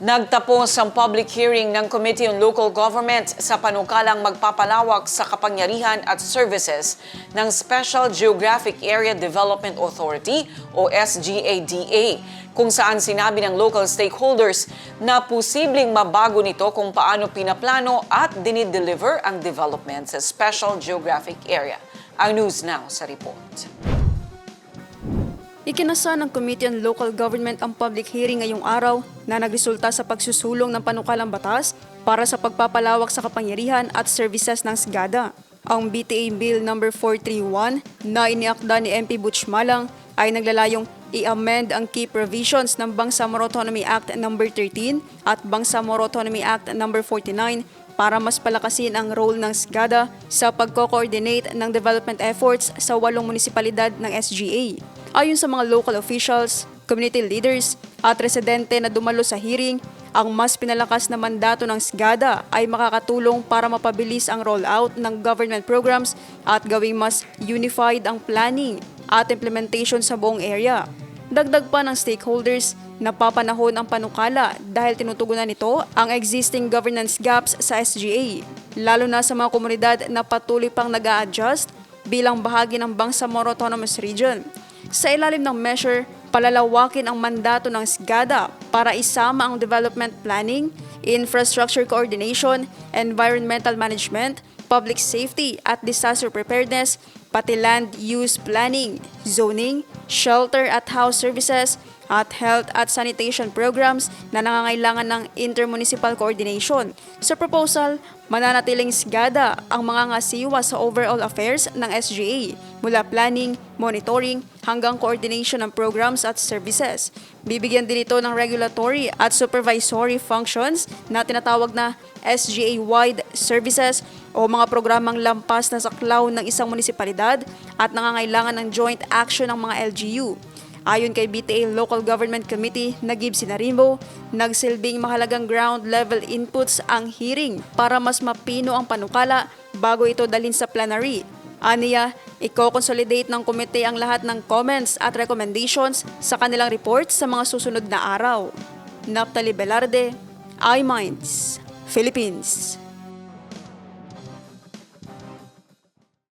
Nagtapos ang public hearing ng Committee on Local Government sa panukalang magpapalawak sa kapangyarihan at services ng Special Geographic Area Development Authority o SGADA, kung saan sinabi ng local stakeholders na posibleng mabago nito kung paano pinaplano at dinideliver ang development sa Special Geographic Area. Ang News Now sa report. Ikinasa ng Committee on Local Government ang public hearing ngayong araw na nagresulta sa pagsusulong ng panukalang batas para sa pagpapalawak sa kapangyarihan at services ng SGADA. Ang BTA Bill No. 431 na iniakda ni MP Butch Malang ay naglalayong i-amend ang key provisions ng Bangsamoro Autonomy Act No. 13 at Bangsamoro Autonomy Act No. 49 para mas palakasin ang role ng SGADA sa pagko-coordinate ng development efforts sa 8 munisipalidad ng SGA. Ayon sa mga local officials, community leaders at residente na dumalo sa hearing, ang mas pinalakas na mandato ng SGADA ay makakatulong para mapabilis ang rollout ng government programs at gawing mas unified ang planning at implementation sa buong area. Dagdag pa ng stakeholders, napapanahon ang panukala dahil tinutugunan nito ang existing governance gaps sa SGA, lalo na sa mga komunidad na patuloy pang nag-a-adjust bilang bahagi ng Bangsamoro Autonomous Region. Sa ilalim ng measure, palalawakin ang mandato ng SGADA para isama ang development planning, infrastructure coordination, environmental management, public safety at disaster preparedness, pati land use planning, zoning, shelter at house services, at health at sanitation programs na nangangailangan ng intermunicipal coordination. Sa proposal, mananatiling SGADA ang mga ngasiwa sa overall affairs ng SGA, mula planning, monitoring, hanggang coordination ng programs at services. Bibigyan din ito ng regulatory at supervisory functions na tinatawag na SGA-wide services o mga programang lampas na saklaw ng isang munisipalidad at nangangailangan ng joint action ng mga LGU. Ayon kay BTA Local Government Committee na Gib Sinarimbo, nagsilbing mahalagang ground-level inputs ang hearing para mas mapino ang panukala bago ito dalhin sa plenary. Aniya, i-consolidate ng komite ang lahat ng comments at recommendations sa kanilang report sa mga susunod na araw. Naphtali Velarde, iMinds, Philippines.